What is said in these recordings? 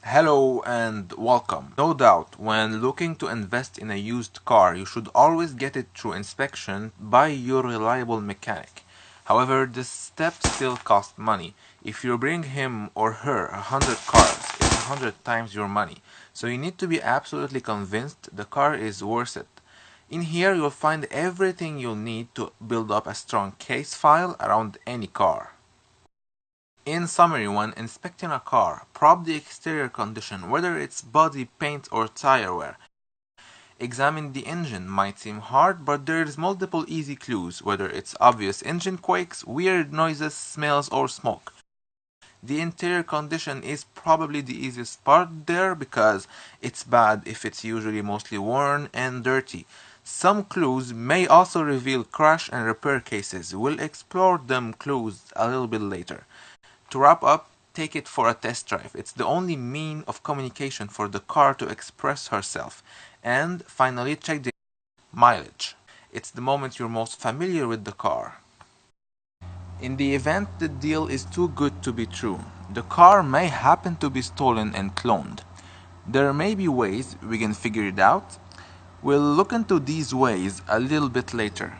Hello and welcome. No doubt, when looking to invest in a used car, you should always get it through inspection by your reliable mechanic. However, this step still costs money. If you bring him or her 100 cars, it's 100 times your money. So you need to be absolutely convinced the car is worth it. In here, you'll find everything you'll need to build up a strong case file around any car. In summary, when inspecting a car, probe the exterior condition, whether it's body, paint or tire wear. Examine the engine. Might seem hard, but there's multiple easy clues, whether it's obvious engine quakes, weird noises, smells or smoke. The interior condition is probably the easiest part there because it's bad if it's usually mostly worn and dirty. Some clues may also reveal crash and repair cases. We'll explore them clues a little bit later. To wrap up, take it for a test drive. It's the only mean of communication for the car to express herself. And finally, check the mileage. It's the moment you're most familiar with the car. In the event the deal is too good to be true, the car may happen to be stolen and cloned. There may be ways we can figure it out. We'll look into these ways a little bit later.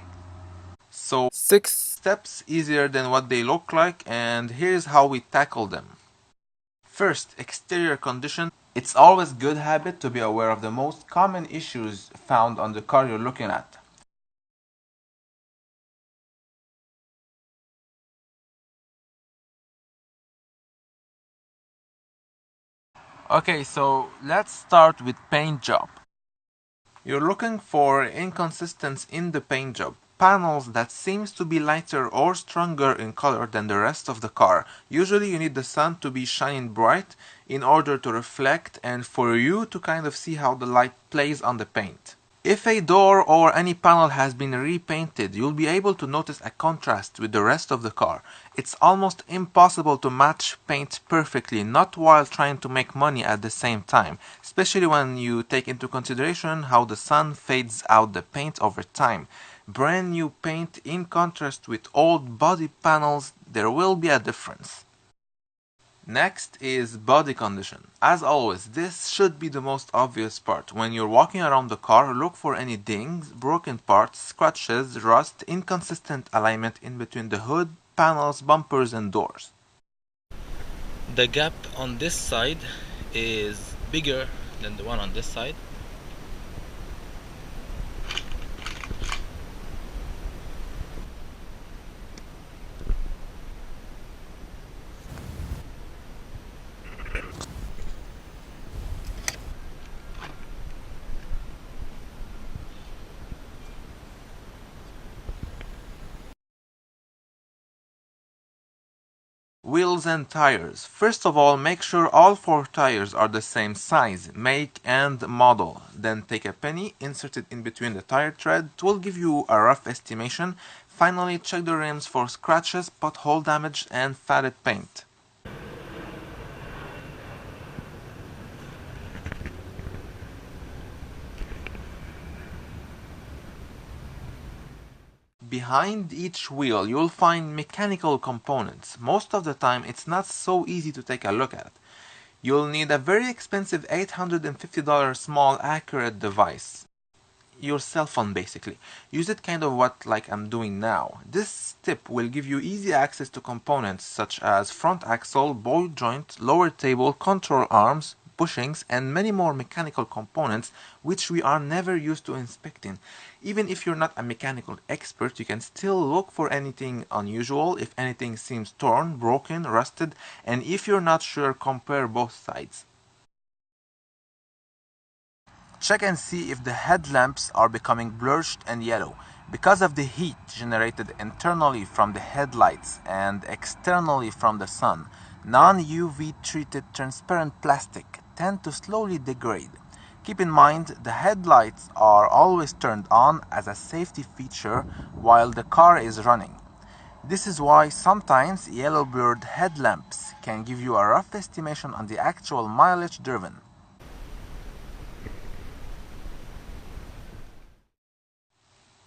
So, 6 steps easier than what they look like, and here's how we tackle them. First, exterior condition. It's always good habit to be aware of the most common issues found on the car you're looking at. Okay, so let's start with paint job. You're looking for inconsistency in the paint job. Panels that seems to be lighter or stronger in color than the rest of the car. Usually you need the sun to be shining bright in order to reflect and for you to kind of see how the light plays on the paint. If a door or any panel has been repainted, you'll be able to notice a contrast with the rest of the car. It's almost impossible to match paint perfectly, not while trying to make money at the same time, especially when you take into consideration how the sun fades out the paint over time. Brand new paint in contrast with old body panels, there will be a difference. Next is body condition. As always, this should be the most obvious part. When you're walking around the car, look for any dings, broken parts, scratches, rust, inconsistent alignment in between the hood, panels, bumpers and doors. The gap on this side is bigger than the one on this side. Wheels and tires. First of all, make sure all 4 tires are the same size, make and model. Then take a penny, insert it in between the tire tread. It will give you a rough estimation. Finally, check the rims for scratches, pothole damage and faded paint. Behind each wheel you'll find mechanical components. Most of the time it's not so easy to take a look at. You'll need a very expensive $850 small accurate device. Your cell phone basically. Use it kind of like I'm doing now. This tip will give you easy access to components such as front axle, ball joint, lower table, control arms, bushings and many more mechanical components which we are never used to inspecting. Even if you're not a mechanical expert, you can still look for anything unusual. If anything seems torn, broken, rusted, and if you're not sure, compare both sides. Check and see if the headlamps are becoming blurred and yellow because of the heat generated internally from the headlights and externally from the sun. Non-UV treated transparent plastic tend to slowly degrade. Keep in mind the headlights are always turned on as a safety feature while the car is running. This is why sometimes yellow blurred headlamps can give you a rough estimation on the actual mileage driven.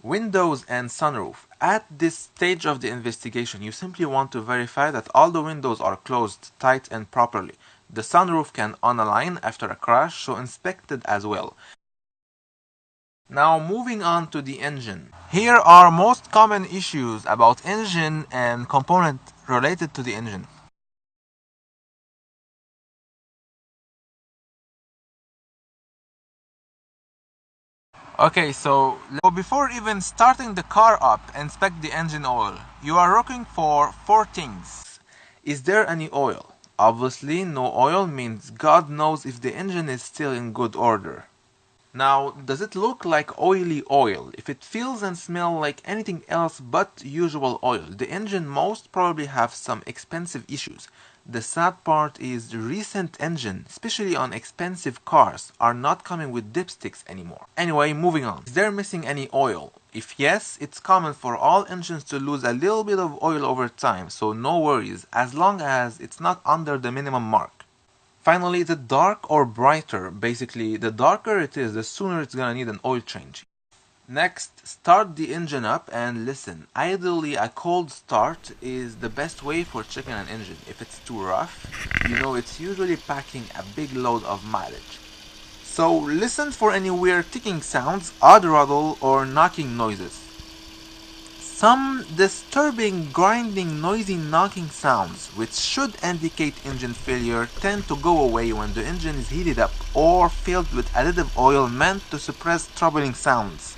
Windows and sunroof. At this stage of the investigation, you simply want to verify that all the windows are closed tight and properly. The sunroof can unalign after a crash, so inspect it as well. Now moving on to the engine. Here are most common issues about engine and component related to the engine. Okay, so before even starting the car up, inspect the engine oil. You are looking for four things. Is there any oil? Obviously, no oil means God knows if the engine is still in good order. Now, does it look like oily oil? If it feels and smells like anything else but usual oil, the engine most probably have some expensive issues. The sad part is the recent engine, especially on expensive cars, are not coming with dipsticks anymore. Anyway, moving on. Is there missing any oil? If yes, it's common for all engines to lose a little bit of oil over time, so no worries, as long as it's not under the minimum mark. Finally, is it dark or brighter? Basically, the darker it is, the sooner it's gonna need an oil change. Next, start the engine up and listen. Ideally, a cold start is the best way for checking an engine. If it's too rough, you know it's usually packing a big load of mileage. So listen for any weird ticking sounds, odd rattle, or knocking noises. Some disturbing, grinding, noisy knocking sounds, which should indicate engine failure, tend to go away when the engine is heated up or filled with additive oil meant to suppress troubling sounds.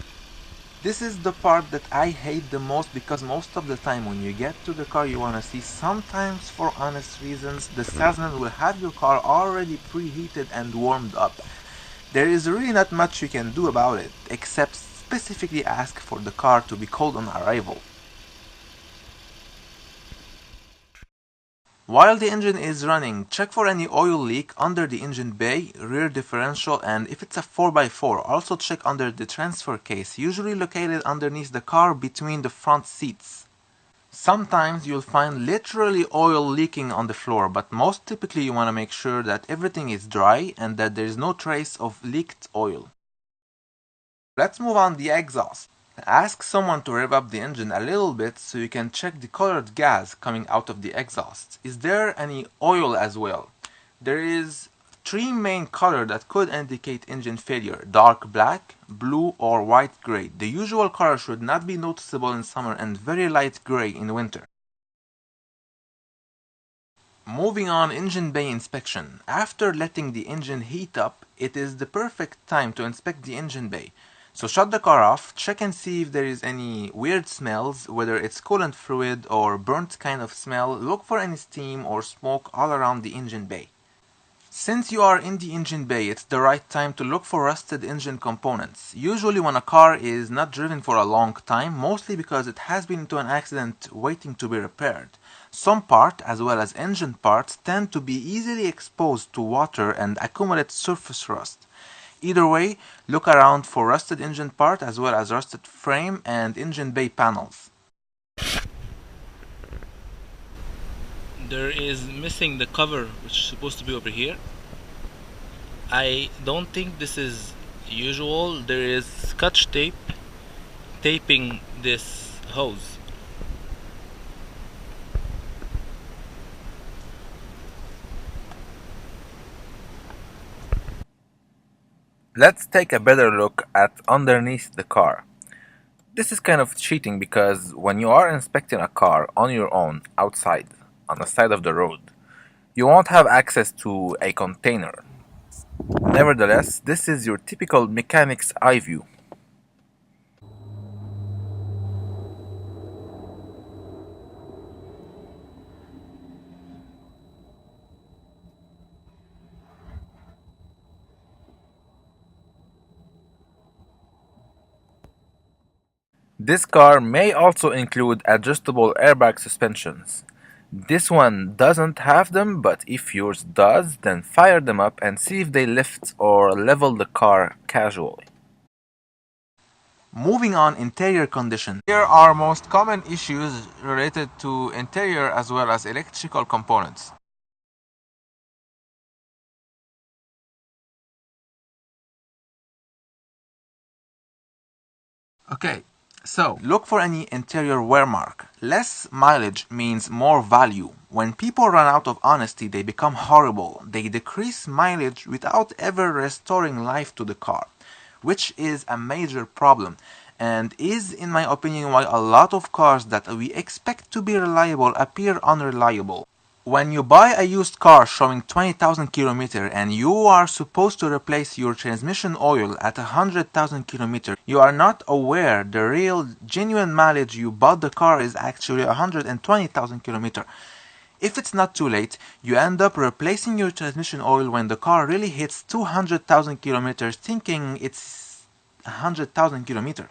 This is the part that I hate the most because most of the time when you get to the car you wanna see, sometimes for honest reasons, the salesman will have your car already preheated and warmed up. There is really not much you can do about it, except specifically ask for the car to be cold on arrival. While the engine is running, check for any oil leak under the engine bay, rear differential, and if it's a 4x4, also check under the transfer case, usually located underneath the car between the front seats. Sometimes you'll find literally oil leaking on the floor, but most typically you want to make sure that everything is dry and that there is no trace of leaked oil. Let's move on the exhaust. Ask someone to rev up the engine a little bit so you can check the colored gas coming out of the exhaust. Is there any oil as well? There is three main colors that could indicate engine failure: dark black, blue, or white gray. The usual color should not be noticeable in summer and very light gray in winter. Moving on, engine bay inspection. After letting the engine heat up, it is the perfect time to inspect the engine bay. So shut the car off, check and see if there is any weird smells, whether it's coolant fluid or burnt kind of smell. Look for any steam or smoke all around the engine bay. Since you are in the engine bay, it's the right time to look for rusted engine components. Usually when a car is not driven for a long time, mostly because it has been into an accident waiting to be repaired. Some parts, as well as engine parts, tend to be easily exposed to water and accumulate surface rust. Either way, look around for rusted engine part as well as rusted frame and engine bay panels. There is missing the cover, which is supposed to be over here. I don't think this is usual. There is scotch tape taping this hose. Let's take a better look at underneath the car. This is kind of cheating because when you are inspecting a car on your own, outside, on the side of the road, you won't have access to a container. Nevertheless, this is your typical mechanic's eye view. This car may also include adjustable airbag suspensions. This one doesn't have them, but if yours does, then fire them up and see if they lift or level the car casually. Moving on, interior condition. Here are most common issues related to interior as well as electrical components. Okay, So, look for any interior wear mark. Less mileage means more value. When people run out of honesty, they become horrible. They decrease mileage without ever restoring life to the car, which is a major problem and is, in my opinion, why a lot of cars that we expect to be reliable appear unreliable. When you buy a used car showing 20,000 km and you are supposed to replace your transmission oil at 100,000 km, you are not aware the real genuine mileage you bought the car is actually 120,000 km. If it's not too late, you end up replacing your transmission oil when the car really hits 200,000 km thinking it's 100,000 km.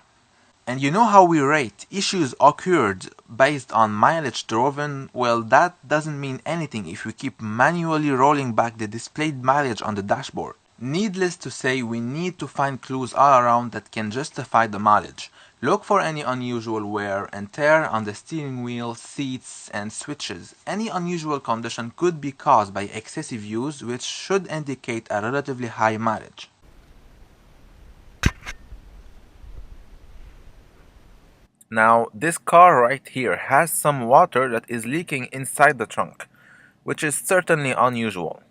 And you know how we rate issues occurred based on mileage driven? Well, that doesn't mean anything if we keep manually rolling back the displayed mileage on the dashboard. Needless to say, we need to find clues all around that can justify the mileage. Look for any unusual wear and tear on the steering wheel, seats, and switches. Any unusual condition could be caused by excessive use, which should indicate a relatively high mileage. Now, this car right here has some water that is leaking inside the trunk, which is certainly unusual.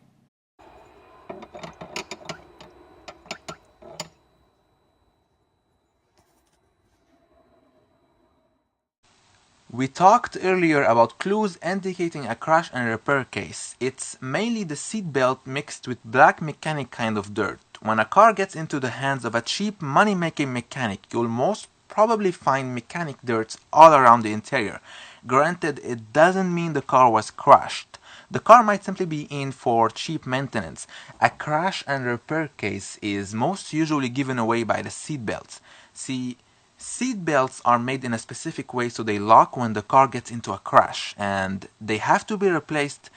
We talked earlier about clues indicating a crash and repair case. It's mainly the seatbelt mixed with black mechanic kind of dirt. When a car gets into the hands of a cheap money-making mechanic, you'll most probably find mechanic dirt all around the interior. Granted, it doesn't mean the car was crashed. The car might simply be in for cheap maintenance. A crash and repair case is most usually given away by the seatbelts. See, seat belts are made in a specific way so they lock when the car gets into a crash, and they have to be replaced,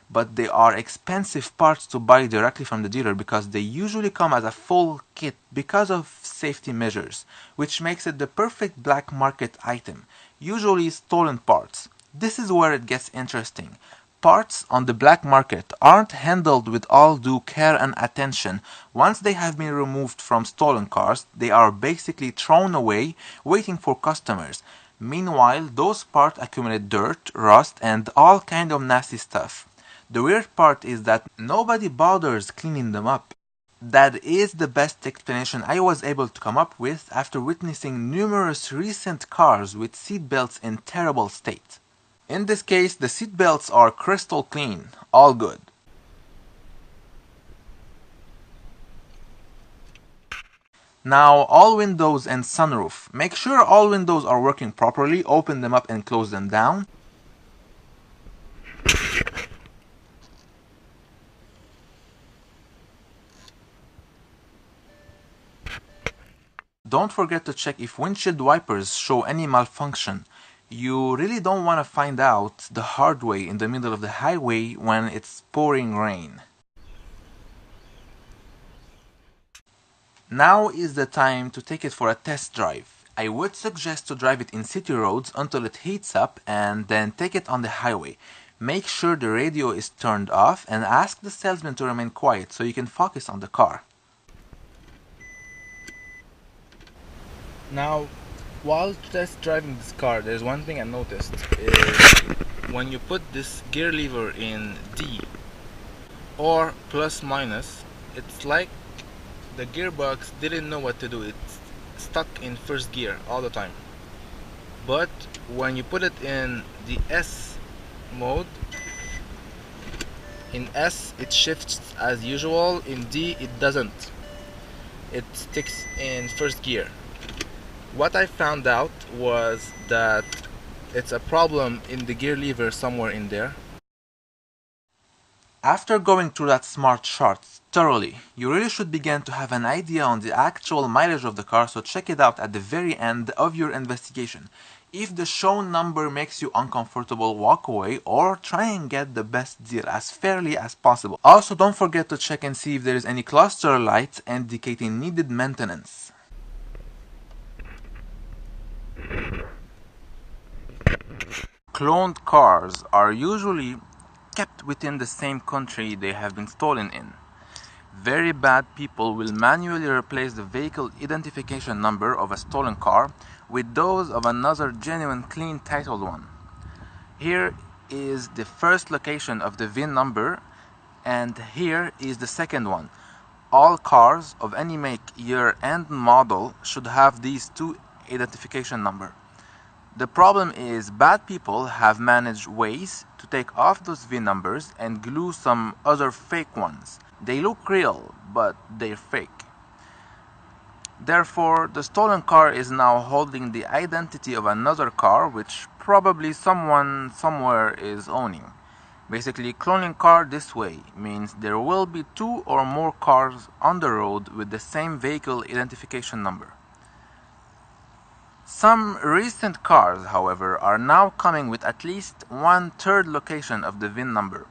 but they are expensive parts to buy directly from the dealer because they usually come as a full kit because of safety measures, which makes it the perfect black market item, usually stolen parts. This is where it gets interesting. Parts on the black market aren't handled with all due care and attention. Once they have been removed from stolen cars, they are basically thrown away, waiting for customers. Meanwhile, those parts accumulate dirt, rust, and all kind of nasty stuff. The weird part is that nobody bothers cleaning them up. That is the best explanation I was able to come up with after witnessing numerous recent cars with seatbelts in terrible state. In this case, the seatbelts are crystal clean, all good. Now, all windows and sunroof. Make sure all windows are working properly, open them up and close them down. Don't forget to check if windshield wipers show any malfunction. You really don't want to find out the hard way in the middle of the highway when it's pouring rain. Now is the time to take it for a test drive. I would suggest to drive it in city roads until it heats up and then take it on the highway. Make sure the radio is turned off and ask the salesman to remain quiet so you can focus on the car. Now, while test driving this car, there's one thing I noticed is when you put this gear lever in D or plus minus, it's like the gearbox didn't know what to do. It's stuck in first gear all the time. But when you put it in the S mode, in S it shifts as usual, in D it doesn't. It sticks in first gear. What I found out was that it's a problem in the gear lever somewhere in there. After going through that smart chart thoroughly, you really should begin to have an idea on the actual mileage of the car, so check it out at the very end of your investigation. If the shown number makes you uncomfortable, walk away or try and get the best deal as fairly as possible. Also, don't forget to check and see if there is any cluster light indicating needed maintenance. Cloned cars are usually kept within the same country they have been stolen in. Very bad people will manually replace the vehicle identification number of a stolen car with those of another genuine clean titled one. Here is the first location of the VIN number, and here is the second one. All cars of any make, year, and model should have these two identification number. The problem is bad people have managed ways to take off those VIN numbers and glue some other fake ones. They look real, but they're fake. Therefore, the stolen car is now holding the identity of another car which probably someone somewhere is owning. Basically, cloning car this way means there will be two or more cars on the road with the same vehicle identification number. Some recent cars, however, are now coming with at least 1/3 location of the VIN number.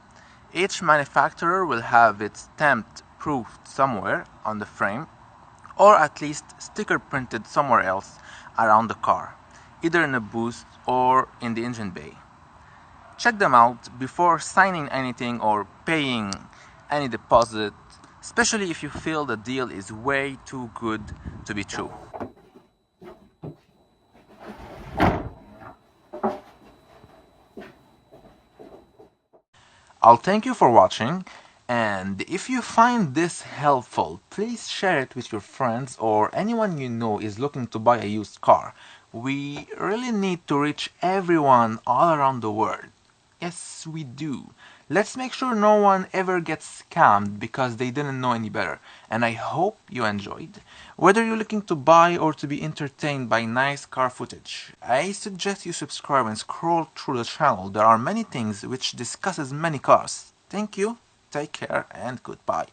Each manufacturer will have it stamped proofed somewhere on the frame, or at least sticker printed somewhere else around the car, either in a booth or in the engine bay. Check them out before signing anything or paying any deposit, especially if you feel the deal is way too good to be true. I'll thank you for watching, and if you find this helpful, please share it with your friends or anyone you know is looking to buy a used car. We really need to reach everyone all around the world. Yes, we do. Let's make sure no one ever gets scammed because they didn't know any better. And I hope you enjoyed. Whether you're looking to buy or to be entertained by nice car footage, I suggest you subscribe and scroll through the channel. There are many things which discusses many cars. Thank you, take care, and goodbye.